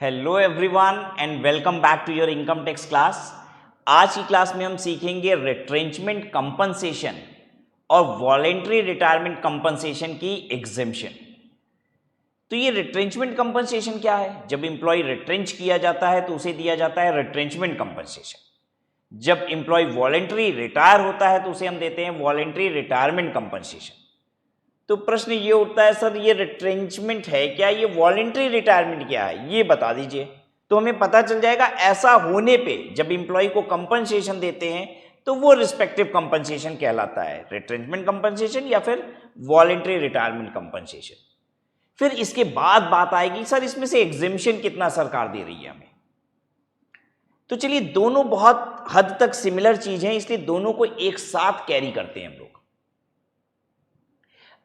Hello everyone and welcome back to your income tax class. आज की class में हम सीखेंगे रिट्रेंचमेंट कंपनसेशन और वॉलेंट्री रिटायरमेंट कंपनसेशन की एग्जेम्पशन। तो ये रिट्रेंचमेंट कंपनसेशन क्या है? जब एम्प्लॉय रिट्रेंच किया जाता है तो उसे दिया जाता है रिट्रेंचमेंट कंपनसेशन। जब एम्प्लॉय वॉलेंट्री रिटायर होता है तो उसे हम देते हैं वॉलेंट्री रिटायरमेंट कंपनसेशन। तो प्रश्न ये उठता है, सर ये रिट्रेंचमेंट है क्या, ये वॉलेंट्री रिटायरमेंट क्या है, ये बता दीजिए। तो हमें पता चल जाएगा ऐसा होने पे जब एम्प्लॉय को कंपनसेशन देते हैं तो वो रिस्पेक्टिव कंपनसेशन कहलाता है, रिट्रेंचमेंट कंपनसेशन या फिर वॉलेंट्री रिटायरमेंट कंपनसेशन। फिर इसके बाद बात आएगी, सर इसमें से एग्जेम्पशन कितना सरकार दे रही है हमें। तो चलिए, दोनों बहुत हद तक सिमिलर चीज है, इसलिए दोनों को एक साथ कैरी करते हैं हम लोग।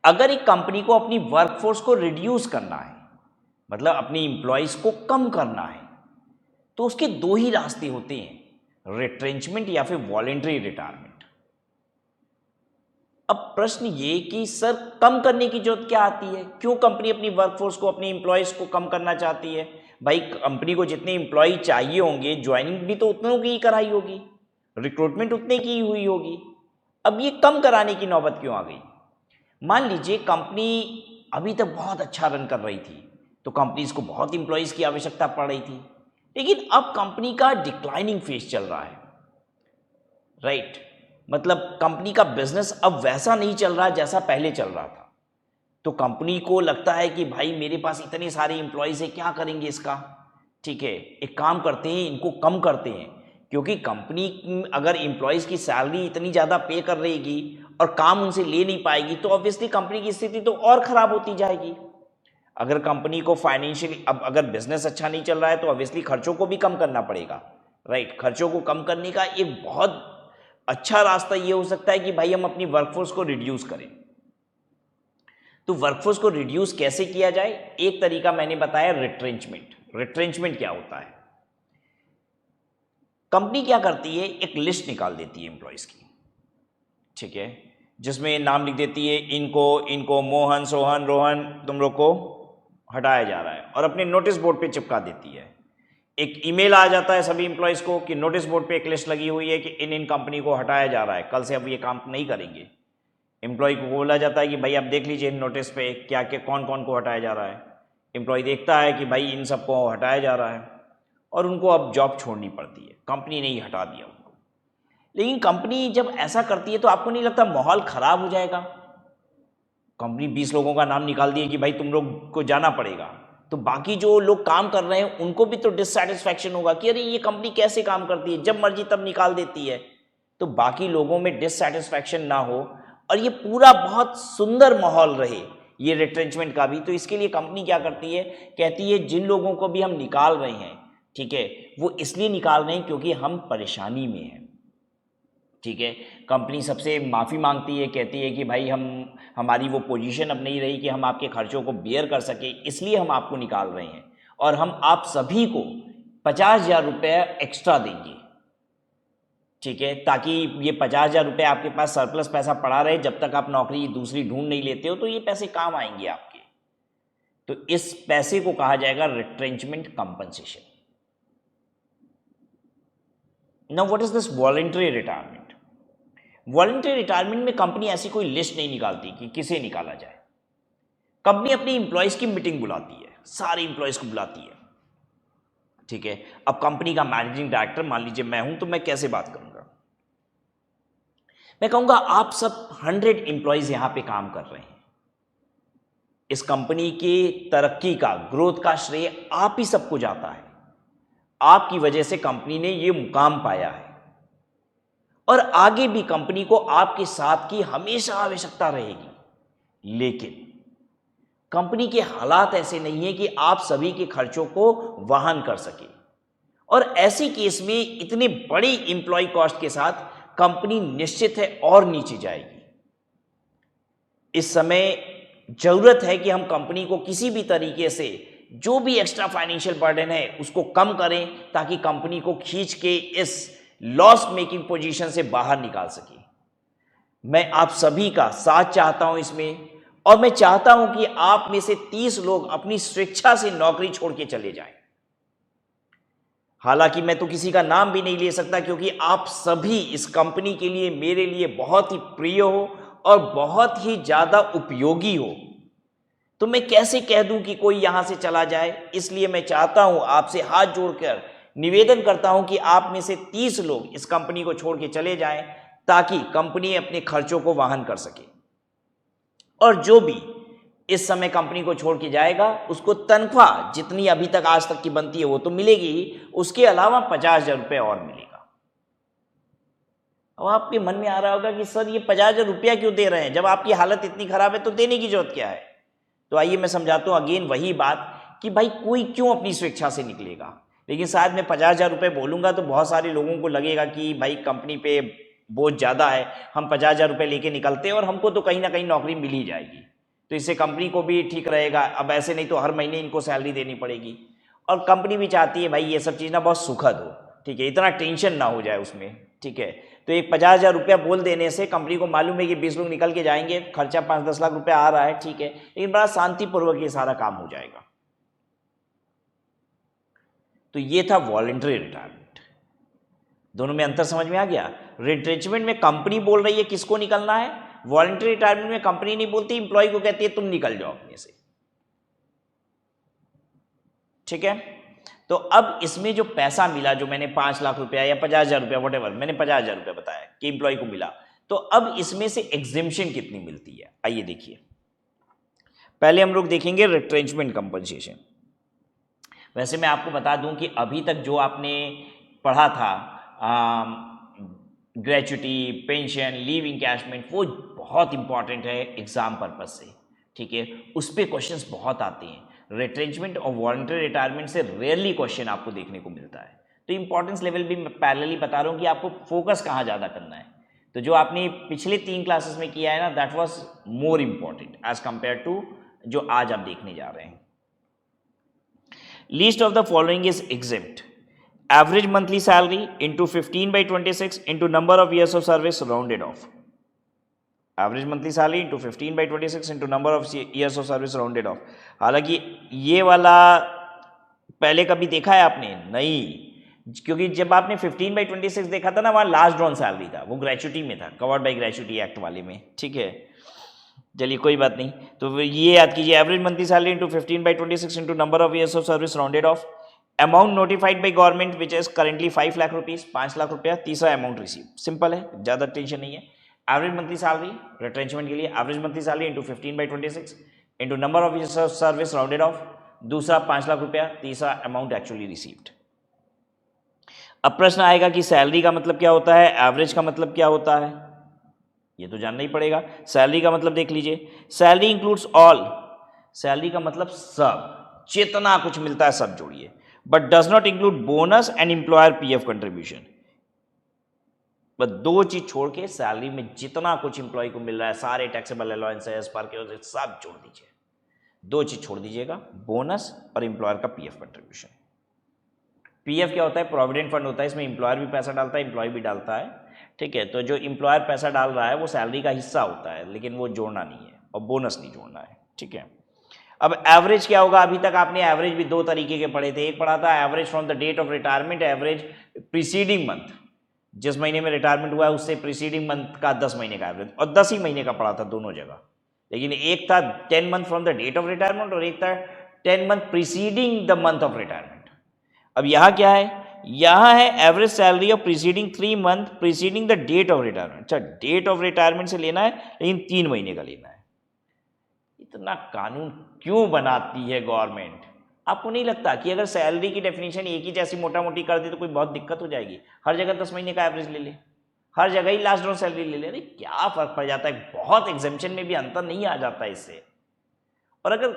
अगर एक कंपनी को अपनी वर्कफोर्स को रिड्यूस करना है, मतलब अपनी इंप्लॉइज को कम करना है, तो उसके दो ही रास्ते होते हैं, रिट्रेंचमेंट या फिर वॉलेंट्री रिटायरमेंट। अब प्रश्न ये कि सर कम करने की जरूरत क्या आती है, क्यों कंपनी अपनी वर्कफोर्स को, अपनी इंप्लॉइज को कम करना चाहती है? भाई कंपनी को जितने इंप्लॉय चाहिए होंगे, ज्वाइनिंग भी तो उतनों की ही कराई होगी, रिक्रूटमेंट उतने की ही हुई होगी। अब ये कम कराने की नौबत क्यों आ गई? मान लीजिए कंपनी अभी तक बहुत अच्छा रन कर रही थी, तो कंपनीज को बहुत इंप्लॉइज की आवश्यकता पड़ रही थी, लेकिन अब कंपनी का डिक्लाइनिंग फेज चल रहा है, राइट? मतलब कंपनी का बिजनेस अब वैसा नहीं चल रहा जैसा पहले चल रहा था। तो कंपनी को लगता है कि भाई मेरे पास इतने सारे इंप्लॉइज है, क्या करेंगे इसका? ठीक है, एक काम करते हैं, इनको कम करते हैं, क्योंकि कंपनी अगर इंप्लॉइज की सैलरी इतनी ज़्यादा पे कर रहेगी और काम उनसे ले नहीं पाएगी तो ऑब्वियसली कंपनी की स्थिति तो और ख़राब होती जाएगी। अगर कंपनी को फाइनेंशियली, अब अगर बिजनेस अच्छा नहीं चल रहा है तो ऑब्वियसली खर्चों को भी कम करना पड़ेगा, राइट? खर्चों को कम करने का एक बहुत अच्छा रास्ता ये हो सकता है कि भाई हम अपनी वर्कफोर्स को रिड्यूस करें। तो वर्कफोर्स को रिड्यूस कैसे किया जाए? एक तरीका मैंने बताया, रिट्रेंचमेंट। रिट्रेंचमेंट क्या होता है? कंपनी क्या करती है, एक लिस्ट निकाल देती है एम्प्लॉयज की, ठीक है, जिसमें नाम लिख देती है, इनको इनको मोहन, सोहन, रोहन, तुम लोग को हटाया जा रहा है, और अपने नोटिस बोर्ड पे चिपका देती है। एक ईमेल आ जाता है सभी एम्प्लॉयज को कि नोटिस बोर्ड पे एक लिस्ट लगी हुई है कि इन कंपनी को हटाया जा रहा है, कल से अब ये काम नहीं करेंगे। एम्प्लॉय को बोला जाता है कि भाई आप देख लीजिए नोटिस पे क्या क्या कौन कौन को हटाया जा रहा है। एम्प्लॉय देखता है कि भाई इन सबको हटाया जा रहा है और उनको अब जॉब छोड़नी पड़ती है, कंपनी ने ही हटा दिया उनको। लेकिन कंपनी जब ऐसा करती है तो आपको नहीं लगता माहौल खराब हो जाएगा? कंपनी 20 लोगों का नाम निकाल दिए कि भाई तुम लोग को जाना पड़ेगा, तो बाकी जो लोग काम कर रहे हैं उनको भी तो डिससैटिस्फैक्शन होगा कि अरे ये कंपनी कैसे काम करती है, जब मर्जी तब निकाल देती है। तो बाकी लोगों में डिससैटिस्फैक्शन ना हो और ये पूरा बहुत सुंदर माहौल रहे, ये रिट्रेंचमेंट का भी। तो इसके लिए कंपनी क्या करती है, कहती है जिन लोगों को भी हम निकाल रहे हैं, ठीक है, वो इसलिए निकाल रहे हैं क्योंकि हम परेशानी में हैं, ठीक है। कंपनी सबसे माफ़ी मांगती है, कहती है कि भाई हमारी वो पोजीशन अब नहीं रही कि हम आपके खर्चों को बेयर कर सके, इसलिए हम आपको निकाल रहे हैं और हम आप सभी को 50,000 रुपये एक्स्ट्रा देंगे, ठीक है, ताकि ये 50,000 रुपये आपके पास सरप्लस पैसा पड़ा रहे जब तक आप नौकरी दूसरी ढूंढ नहीं लेते हो, तो ये पैसे काम आएंगे आपके। तो इस पैसे को कहा जाएगा retrenchment compensation. Now what is this voluntary retirement? Voluntary retirement में कंपनी ऐसी कोई लिस्ट नहीं निकालती कि किसे निकाला जाए। कंपनी अपनी इंप्लॉयज की मीटिंग बुलाती है, सारे इंप्लॉयज को बुलाती है, ठीक है। अब कंपनी का मैनेजिंग डायरेक्टर मान लीजिए मैं हूं, तो मैं कैसे बात करूंगा? मैं कहूंगा आप सब 100 इंप्लॉयज यहां पे काम कर रहे हैं, इस कंपनी की तरक्की का, ग्रोथ का श्रेय आप ही सबको जाता है, आपकी वजह से कंपनी ने ये मुकाम पाया है और आगे भी कंपनी को आपके साथ की हमेशा आवश्यकता रहेगी। लेकिन कंपनी के हालात ऐसे नहीं है कि आप सभी के खर्चों को वहन कर सके, और ऐसे केस में इतने बड़ी इंप्लॉय कॉस्ट के साथ कंपनी निश्चित है और नीचे जाएगी। इस समय जरूरत है कि हम कंपनी को किसी भी तरीके से जो भी एक्स्ट्रा फाइनेंशियल बर्डन है उसको कम करें, ताकि कंपनी को खींच के इस लॉस मेकिंग पोजीशन से बाहर निकाल सके। मैं आप सभी का साथ चाहता हूं इसमें, और मैं चाहता हूं कि आप में से 30 लोग अपनी स्वेच्छा से नौकरी छोड़ के चले जाएं। हालांकि मैं तो किसी का नाम भी नहीं ले सकता क्योंकि आप सभी इस कंपनी के लिए, मेरे लिए बहुत ही प्रिय हो और बहुत ही ज़्यादा उपयोगी हो। तो मैं कैसे कह दूं कि कोई यहां से चला जाए। इसलिए मैं चाहता हूं, आपसे हाथ जोड़कर निवेदन करता हूं कि आप में से 30 लोग इस कंपनी को छोड़ के चले जाएं ताकि कंपनी अपने खर्चों को वहन कर सके। और जो भी इस समय कंपनी को छोड़ के जाएगा उसको तनख्वाह जितनी अभी तक आज तक की बनती है वो तो मिलेगी ही, उसके अलावा 50,000 रुपये और मिलेगा। अब आपके मन में आ रहा होगा कि सर ये 50,000 रुपया क्यों दे रहे हैं, जब आपकी हालत इतनी खराब है तो देने की जरूरत क्या है। तो आइए मैं समझाता हूं अगेन वही बात कि भाई कोई क्यों अपनी स्वेच्छा से निकलेगा। लेकिन शायद मैं 50,000 रुपये बोलूंगा तो बहुत सारे लोगों को लगेगा कि भाई कंपनी पे बोझ ज़्यादा है, हम 50,000 रुपये लेके निकलते हैं और हमको तो कहीं ना कहीं नौकरी मिल ही जाएगी, तो इससे कंपनी को भी ठीक रहेगा। अब ऐसे नहीं तो हर महीने इनको सैलरी देनी पड़ेगी। और कंपनी भी चाहती है भाई ये सब चीज़ ना बहुत सुखद हो, ठीक है, इतना टेंशन ना हो जाए उसमें, ठीक है। तो एक 50,000 रुपया बोल देने से कंपनी को मालूम है कि 20 लोग निकल के जाएंगे, खर्चा 5-10 लाख रुपया आ रहा है, ठीक है, लेकिन बड़ा शांतिपूर्वक ये सारा काम हो जाएगा। तो ये था वॉलंटरी रिटायरमेंट। दोनों में अंतर समझ में आ गया। रिट्रेंचमेंट में कंपनी बोल रही है किसको निकलना है, वॉलंटरी रिटायरमेंट में कंपनी नहीं बोलती, इंप्लॉय को कहती है तुम निकल जाओ अपने से, ठीक है। तो अब इसमें जो पैसा मिला, जो मैंने 5 लाख रुपया या 50,000 रुपया वटेवर, मैंने 50,000 रुपया बताया कि इंप्लॉय को मिला, तो अब इसमें से एग्जेम्पशन कितनी मिलती है। आइए देखिए, पहले हम लोग देखेंगे रिट्रेंचमेंट कंपनसेशन। वैसे मैं आपको बता दूं कि अभी तक जो आपने पढ़ा था ग्रेचुटी, पेंशन, लीव इनकैशमेंट, वो बहुत इंपॉर्टेंट है एग्जाम पर्पज से, ठीक है, उस पर क्वेश्चंस बहुत आते हैं। रिट्रेंचमेंट और वॉलंटरी रिटायरमेंट से रेयरली क्वेश्चन आपको देखने को मिलता है। तो इंपॉर्टेंस लेवल भी मैं पैरेलली बता रहा हूँ कि आपको फोकस कहाँ ज़्यादा करना है। तो जो आपने पिछले 3 क्लासेस में किया है ना, that was more important as compare to जो आज आप देखने जा रहे हैं। Least of the following is exempt. Average monthly salary into 15/26 into number of years of service rounded off. Average monthly salary into 15/26 into number of years of service rounded off. हालांकि ये वाला पहले कभी देखा है आपने? नहीं, क्योंकि जब आपने 15/26 देखा था ना, वहाँ लास्ट ड्रॉन सैलरी था, वो ग्रेचुटी में था, कवर्ड बाई ग्रेचुटी एक्ट वाले में, ठीक है। चलिए कोई बात नहीं, तो ये याद कीजिए, average monthly salary into 15/26 into number of years of service rounded off. Amount notified by government which is currently 5 lakh rupees, 5 lakh रुपया। तीसरा अमाउंट रिसीव, सिंपल है, ज़्यादा टेंशन नहीं है। एवरेज मंथली सैलरी रिट्रेंचमेंट के लिए, average monthly salary into 15/26 into number of years of service rounded off. दूसरा 5 लाख रुपया, तीसरा अमाउंट एक्चुअली रिसीव्ड। अब प्रश्न आएगा कि सैलरी का मतलब क्या होता है, एवरेज का मतलब क्या होता है, ये तो जानना ही पड़ेगा। सैलरी का मतलब देख लीजिए, सैलरी इंक्लूड्स ऑल, सैलरी का मतलब सब, जितना कुछ मिलता है सब जोड़िए, but does not include bonus and employer PF contribution. बस 2 चीज छोड़ के सैलरी में जितना कुछ एम्प्लॉय को मिल रहा है, सारे टैक्सेबल अलाउंसेस, पार्क, सब छोड़ दीजिए। 2 चीज छोड़ दीजिएगा, बोनस और एम्प्लॉयर का पीएफ कंट्रीब्यूशन। पीएफ क्या होता है, प्रोविडेंट फंड होता है, इसमें एम्प्लॉयर भी पैसा डालता है, एम्प्लॉय भी डालता है, ठीक है। तो जो एम्प्लॉयर पैसा डाल रहा है वो सैलरी का हिस्सा होता है, लेकिन वो जोड़ना नहीं है और बोनस नहीं जोड़ना है, ठीक है। अब एवरेज क्या होगा, अभी तक आपने एवरेज भी 2 तरीके के पढ़े थे। एक पढ़ा था average from the date of retirement, average preceding month, जिस महीने में रिटायरमेंट हुआ है उससे प्रीसीडिंग मंथ का 10 महीने का एवरेज, और 10 ही महीने का पढ़ा था दोनों जगह। लेकिन एक था 10 month from the date of retirement और एक था 10 month preceding the month of retirement. अब यहाँ क्या है, यहाँ है average salary of preceding 3 month preceding the date of retirement. अच्छा, डेट ऑफ रिटायरमेंट से लेना है, लेकिन 3 महीने का लेना है। इतना कानून क्यों बनाती है गवर्नमेंट? आपको नहीं लगता कि अगर सैलरी की डेफिनेशन एक ही जैसी मोटा मोटी कर दी तो कोई बहुत दिक्कत हो जाएगी? हर जगह 10 महीने का एवरेज ले ले, हर जगह ही लास्ट ड्रॉ सैलरी ले ले, अरे क्या फर्क पड़ जाता है? बहुत एग्जेम्पशन में भी अंतर नहीं आ जाता इससे। और अगर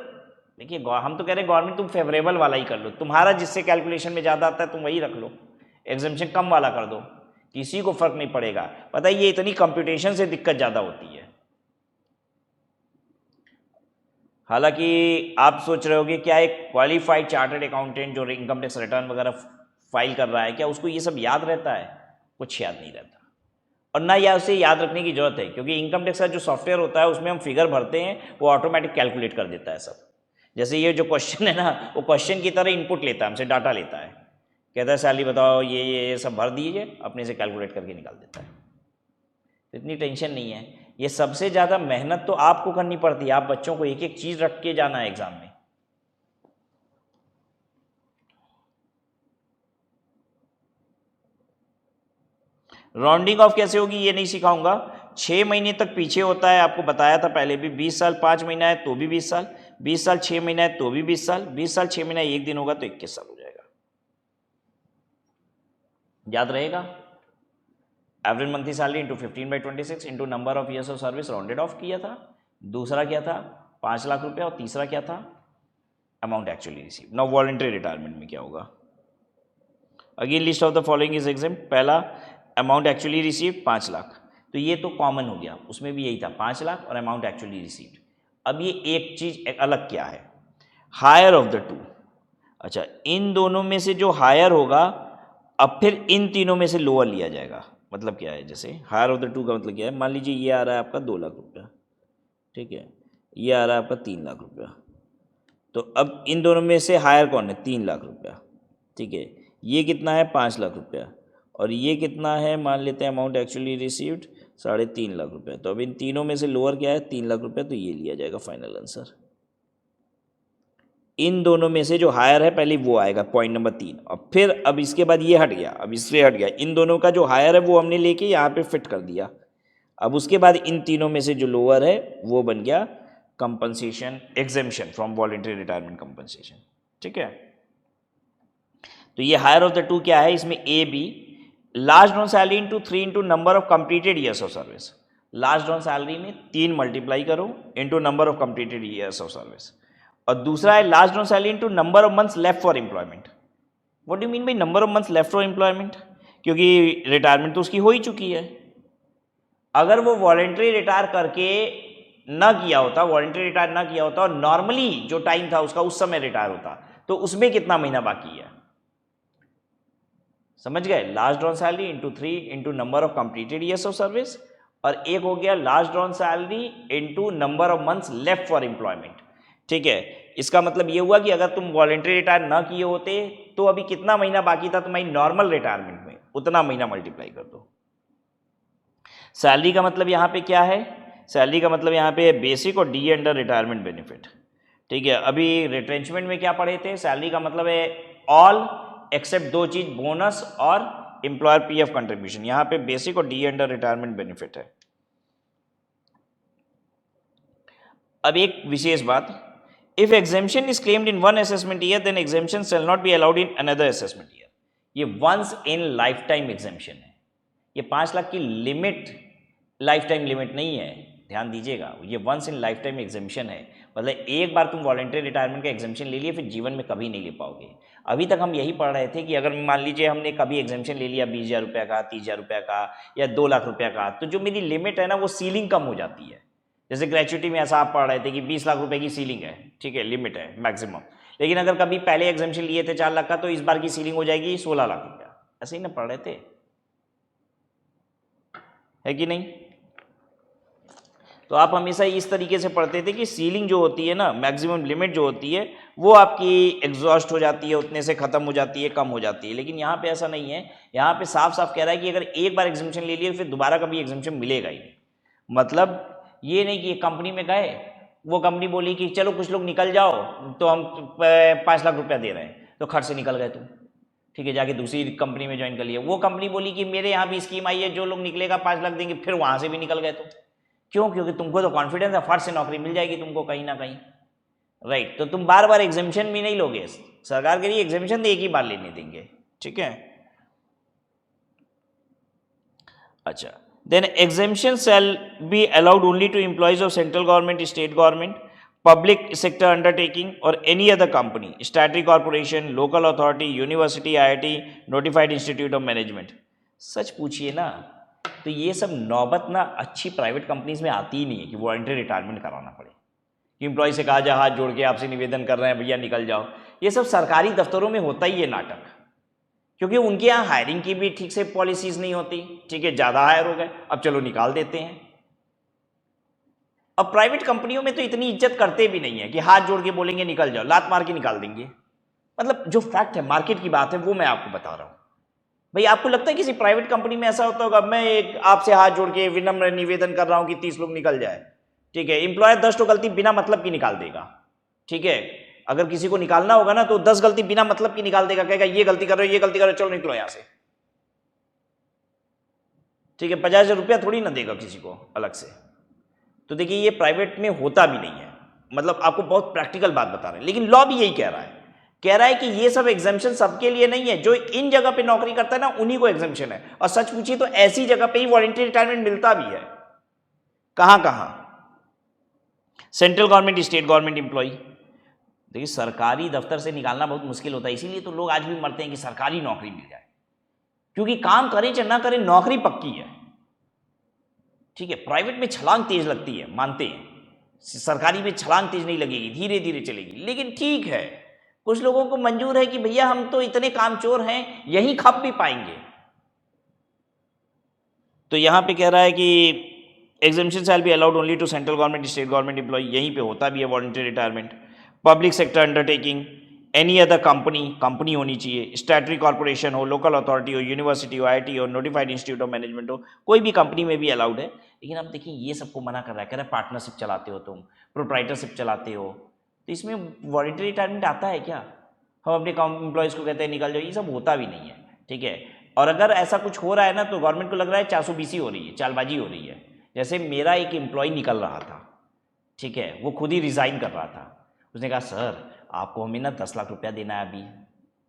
देखिए, हम तो कह रहे हैं गवर्नमेंट तुम फेवरेबल वाला ही कर लो, तुम्हारा जिससे कैलकुलेशन में ज़्यादा आता है तुम वही रख लो, एग्जेम्पशन कम वाला कर दो, किसी को फर्क नहीं पड़ेगा। पता है ये इतनी कंप्यूटेशन से दिक्कत ज़्यादा होती है। हालांकि आप सोच रहे होगे क्या एक क्वालिफाइड चार्टर्ड अकाउंटेंट जो इनकम टैक्स रिटर्न वगैरह फाइल कर रहा है, क्या उसको ये सब याद रहता है? कुछ याद नहीं रहता, और ना या उसे याद रखने की जरूरत है, क्योंकि इनकम टैक्स का जो सॉफ्टवेयर होता है उसमें हम फिगर भरते हैं, वो ऑटोमेटिक कैलकुलेट कर देता है सब। जैसे ये जो क्वेश्चन है ना, वो क्वेश्चन की तरह इनपुट लेता है, हमसे डाटा लेता है कहता है सैलरी बताओ, ये सब भर दीजिए, अपने से कैलकुलेट करके निकाल देता है। तो इतनी टेंशन नहीं है। ये सबसे ज़्यादा मेहनत तो आपको करनी पड़ती है, आप बच्चों को एक एक चीज़ रख के जाना है एग्जाम में। राउंडिंग ऑफ कैसे होगी ये नहीं सिखाऊंगा। 6 महीने तक पीछे होता है, आपको बताया था पहले भी। 20 साल 5 महीना है तो भी 20 साल, 20 साल 6 महीना है तो भी 20 साल, 20 साल 6 महीना 1 दिन होगा तो 21 साल हो जाएगा। याद रहेगा? Average monthly salary into 15/26 into number of years of service rounded off किया था। दूसरा क्या था? 5 लाख रुपया। और तीसरा क्या था? Amount actually receive. Now voluntary retirement में क्या होगा? Again list of the following is exam. पहला अमाउंट एक्चुअली रिसीव 5 लाख, तो ये तो कॉमन हो गया, उसमें भी यही था 5 लाख और अमाउंट एक्चुअली रिसीव्ड। अब ये एक चीज अलग क्या है? Higher of the two. अच्छा, इन दोनों में से जो हायर होगा, अब फिर इन तीनों में से लोअर लिया जाएगा। मतलब क्या है? जैसे हायर ऑफ द टू का मतलब क्या है? मान लीजिए ये आ रहा है आपका 2 लाख रुपया, ठीक है, ये आ रहा है आपका 3 लाख रुपया, तो अब इन दोनों में से हायर कौन है? 3 लाख रुपया, ठीक है। ये कितना है? 5 लाख रुपया। और ये कितना है? मान लेते हैं अमाउंट एक्चुअली रिसीव्ड 3.5 लाख रुपया। तो अब इन तीनों में से लोअर क्या है? 3 लाख रुपया, तो ये लिया जाएगा फाइनल आंसर। इन दोनों में से जो हायर है पहले वो आएगा, पॉइंट नंबर 3। और फिर अब इसके बाद ये हट गया, अब इससे हट गया, इन दोनों का जो हायर है वो हमने लेके यहाँ पे फिट कर दिया। अब उसके बाद इन तीनों में से जो लोअर है वो बन गया compensation exemption from voluntary retirement compensation, ठीक है। तो ये हायर ऑफ द टू क्या है? इसमें ए बी, लास्ट ऑन salary into 3 into number of completed years of service. Last ऑन सैलरी में 3 मल्टीप्लाई करो into number of completed years of service. और दूसरा है लास्ट ऑन salary into number of months left for employment. What do mean by number of months left for employment? क्योंकि retirement तो उसकी हो ही चुकी है। अगर वो वॉलंटरी रिटायर करके ना किया होता, वॉलंटरी रिटायर ना किया होता और नॉर्मली जो टाइम था उसका उस समय रिटायर होता, तो उसमें कितना महीना बाकी है? समझ गए? लास्ट ऑन salary into 3 into number of completed years of service, और एक हो गया लास्ट ऑन salary into number of months left for employment, ठीक है। इसका मतलब ये हुआ कि अगर तुम वॉलंटरी रिटायर ना किए होते तो अभी कितना महीना बाकी था तुम्हारी नॉर्मल रिटायरमेंट में, उतना महीना मल्टीप्लाई कर दो। सैलरी का मतलब यहाँ पे क्या है? सैलरी का मतलब यहाँ पे बेसिक और डी अंडर रिटायरमेंट बेनिफिट, ठीक है। अभी रिट्रेंचमेंट में क्या पढ़े थे? सैलरी का मतलब है ऑल एक्सेप्ट 2 चीज, बोनस और एम्प्लॉयर पीएफ कंट्रीब्यूशन। यहाँ पे बेसिक और डी अंडर रिटायरमेंट बेनिफिट है। अब एक विशेष बात, if exemption is claimed in 1 assessment year then exemption shall not be allowed in another assessment year. ये once in lifetime exemption है। ये 5 लाख की लिमिट लाइफ टाइम लिमिट नहीं है, ध्यान दीजिएगा। ये once in lifetime exemption है, मतलब एक बार तुम वॉलंटरी रिटायरमेंट का एग्जेम्पशन ले लिए फिर जीवन में कभी नहीं ले पाओगे। अभी तक हम यही पढ़ रहे थे कि अगर मान लीजिए हमने कभी एग्जेम्पशन ले लिया 20,000 रुपये का, 30,000 रुपये का या 2 लाख रुपये का, तो जो मेरी लिमिट है ना वो सीलिंग कम हो जाती है। जैसे ग्रेचुइटी में ऐसा आप पढ़ रहे थे कि 20 लाख रुपए की सीलिंग है, ठीक है, लिमिट है मैक्सिमम। लेकिन अगर कभी पहले एग्जेम्पशन लिए थे 4 लाख का, तो इस बार की सीलिंग हो जाएगी 16 लाख रुपया। ऐसे ही ना पढ़ रहे थे, है कि नहीं? तो आप हमेशा इस तरीके से पढ़ते थे कि सीलिंग जो होती है ना, मैक्सिमम लिमिट जो होती है, वो आपकी एग्जॉस्ट हो जाती है, उतने से खत्म हो जाती है, कम हो जाती है। लेकिन यहाँ पे ऐसा नहीं है, यहाँ पे साफ साफ कह रहा है कि अगर एक बार एग्जेम्पशन ले लिए फिर दोबारा कभी एग्जेम्पशन मिलेगा ही नहीं। मतलब ये नहीं कि कंपनी में गए, वो कंपनी बोली कि चलो कुछ लोग निकल जाओ तो हम 5 लाख रुपया दे रहे हैं, तो खर्च से निकल गए तुम, ठीक है, जाके दूसरी कंपनी में ज्वाइन कर लिया। वो कंपनी बोली कि मेरे यहाँ भी स्कीम आई है, जो लोग निकलेगा 5 लाख देंगे, फिर वहाँ से भी निकल गए तुम। क्यों? क्योंकि तुमको तो कॉन्फिडेंस है फट से नौकरी मिल जाएगी तुमको कहीं ना कहीं, राइट। तो तुम बार बार एग्जेम्पशन भी नहीं लोगे, सरकार के लिए एग्जेम्पशन एक ही बार लेने देंगे, ठीक है। अच्छा, then exemption shall be allowed only to employees of central government, state government, public sector undertaking or any other company, statutory corporation, local authority, university, IIT, notified institute of management। सच पूछिए ना तो ये सब नौबत ना अच्छी प्राइवेट कंपनीज में आती ही नहीं है कि वॉलंटरी रिटायरमेंट कराना पड़े, कि एम्प्लॉय से कहा जाए हाथ जोड़ के आपसे निवेदन कर रहे हैं भैया निकल जाओ। ये सब सरकारी दफ्तरों में होता ही है नाटक, क्योंकि उनके यहाँ हायरिंग की भी ठीक से पॉलिसीज नहीं होती, ठीक है, ज़्यादा हायर हो गए अब चलो निकाल देते हैं। अब प्राइवेट कंपनियों में तो इतनी इज्जत करते भी नहीं है कि हाथ जोड़ के बोलेंगे निकल जाओ, लात मार के निकाल देंगे, मतलब जो फैक्ट है, मार्केट की बात है, वो मैं आपको बता रहा हूं। भाई आपको लगता है किसी प्राइवेट कंपनी में ऐसा होता होगा? मैं एक आपसे हाथ जोड़ के विनम्र निवेदन कर रहा हूं कि 30 लोग निकल जाए, ठीक है, एम्प्लॉयर 10 तो गलती बिना मतलब की निकाल देगा, ठीक है। अगर किसी को निकालना होगा ना तो 10 गलती बिना मतलब की निकाल देगा, कहेगा ये गलती कर रहे हो, ये गलती कर रहे हो, चलो निकलो यहां से, ठीक है। 50,000 रुपया थोड़ी ना देगा किसी को अलग से। तो देखिए ये प्राइवेट में होता भी नहीं है, मतलब आपको बहुत प्रैक्टिकल बात बता रहे हैं। लेकिन लॉ भी यही कह रहा है कि ये सब एग्जाम्पशन सबके लिए नहीं है। जो इन जगह पे नौकरी करता है ना, उन्हीं को एग्जाम्पशन है। और सच पूछिए तो ऐसी जगह पे ही वॉलंटरी रिटायरमेंट मिलता भी है। कहां कहां? Central government, state government employ. देखिए सरकारी दफ्तर से निकालना बहुत मुश्किल होता है, इसीलिए तो लोग आज भी मरते हैं कि सरकारी नौकरी मिल जाए, क्योंकि काम करें चाहे ना करें नौकरी पक्की है, ठीक है। प्राइवेट में छलांग तेज लगती है, मानते हैं, सरकारी में छलांग तेज नहीं लगेगी, धीरे धीरे चलेगी। लेकिन ठीक है, कुछ लोगों को मंजूर है कि भैया हम तो इतने कामचोर हैं, यहीं खप भी पाएंगे। तो यहां पे कह रहा है कि exemption shall be allowed only to central government, state government employ. यहीं पे होता भी है voluntary retirement. Public sector undertaking, any other company होनी चाहिए, स्टैट्यूटरी कॉर्पोरेशन हो, लोकल अथॉरिटी हो, यूनिवर्सिटी हो, IIT हो, नोटिफाइड इंस्टीट्यूट ऑफ मैनेजमेंट हो, कोई भी कंपनी में भी अलाउड है। लेकिन अब देखिए ये सबको मना कर रहा है, कह रहा है पार्टनरशिप चलाते हो तुम, प्रोप्राइटरशिप चलाते हो, तो इसमें वॉलंटरी रिटायरमेंट आता है क्या? हम अपने एम्प्लॉयज़ को कहते हैं निकल जाओ, ये सब होता भी नहीं है, ठीक है। और अगर ऐसा कुछ हो रहा है ना तो गवर्नमेंट को लग रहा है 420 हो रही है, चालबाजी हो रही है। जैसे मेरा एक एम्प्लॉय निकल रहा था, ठीक है, वो खुद ही रिज़ाइन कर रहा था। उसने कहा सर आपको हमें ना 10 लाख रुपया देना है अभी,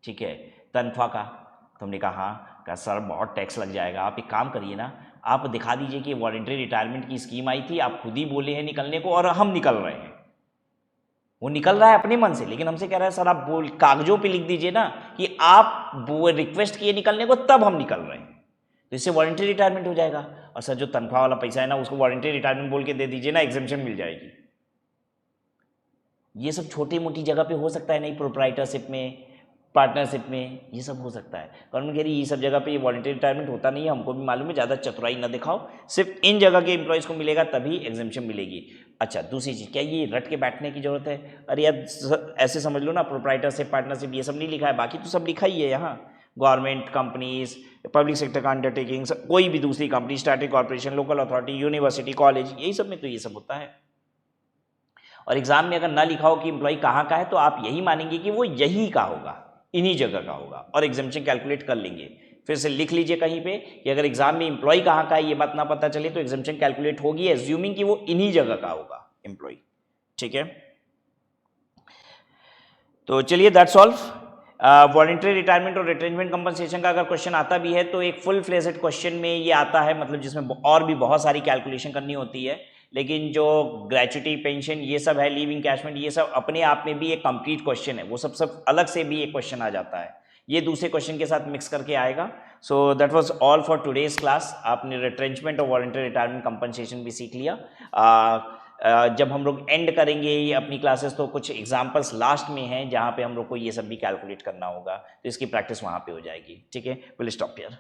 ठीक है, तनख्वाह का। तो हमने कहा हाँ। कहा सर बहुत टैक्स लग जाएगा, आप एक काम करिए ना, आप दिखा दीजिए कि वॉलंटरी रिटायरमेंट की स्कीम आई थी, आप खुद ही बोले हैं निकलने को और हम निकल रहे हैं। वो निकल रहा है अपने मन से, लेकिन हमसे कह रहा है सर आप कागजों पे लिख दीजिए ना कि आप वो रिक्वेस्ट किए निकलने को, तब हम निकल रहे हैं, तो इससे वॉलंटरी रिटायरमेंट हो जाएगा। और सर जो तनख्वाह वाला पैसा है ना उसको वॉलंटरी रिटायरमेंट बोल के दे दीजिए ना, एग्जेम्पशन मिल जाएगी। ये सब छोटी मोटी जगह पे हो सकता है, नहीं प्रोप्राइटरशिप में, पार्टनरशिप में ये सब हो सकता है। गवर्नमेंट कह रही है ये सब जगह पे ये वॉलंटरी रिटायरमेंट होता नहीं है, हमको भी मालूम है, ज़्यादा चतुराई ना दिखाओ, सिर्फ इन जगह के एम्प्लॉयज़ को मिलेगा तभी एग्जेम्पशन मिलेगी। अच्छा दूसरी चीज़, क्या ये रट के बैठने की जरूरत है? अरे यार ऐसे समझ लो ना, प्रोप्राइटरशिप, पार्टनरशिप ये सब नहीं लिखा है, बाकी तो सब लिखा ही है यहाँ। गवर्नमेंट कंपनीज, पब्लिक सेक्टर का अंडरटेकिंग, कोई भी दूसरी company, statutory corporation, local authority, university, college, यही सब में तो ये सब होता है। और एग्जाम में अगर ना लिखा हो कि एम्प्लॉय कहाँ का है तो आप यही मानेंगे कि वो यही का होगा, इन्हीं जगह का होगा, और एग्जाम्पशन कैलकुलेट कर लेंगे। फिर से लिख लीजिए कहीं पे कि अगर एग्जाम में एम्प्लॉय कहाँ का है ये बात ना पता चले तो एग्जाम्पशन कैलकुलेट होगी, एज्यूमिंग कि वो इन्हीं जगह का होगा एम्प्लॉय, ठीक है। तो चलिए दैट्स ऑल। वॉलंटरी रिटायरमेंट और रिट्रेंचमेंट कंपनसेशन का अगर क्वेश्चन आता भी है तो एक फुल फ्लेजेड क्वेश्चन में ये आता है, मतलब जिसमें और भी बहुत सारी कैलकुलेशन करनी होती है। लेकिन जो ग्रेच्युटी, पेंशन, ये सब है, लीव इनकैशमेंट, ये सब अपने आप में भी एक कंप्लीट क्वेश्चन है, वो सब अलग से भी एक क्वेश्चन आ जाता है, ये दूसरे क्वेश्चन के साथ मिक्स करके आएगा। So that was all for today's class. आपने रिट्रेंचमेंट और वॉलंटरी रिटायरमेंट कंपनसेशन भी सीख लिया। जब हम लोग एंड करेंगे ये अपनी क्लासेस तो कुछ एग्जाम्पल्स लास्ट में हैं जहाँ पे हम लोग को ये सब भी कैलकुलेट करना होगा, तो इसकी प्रैक्टिस वहाँ पे हो जाएगी, ठीक है। Will stop here.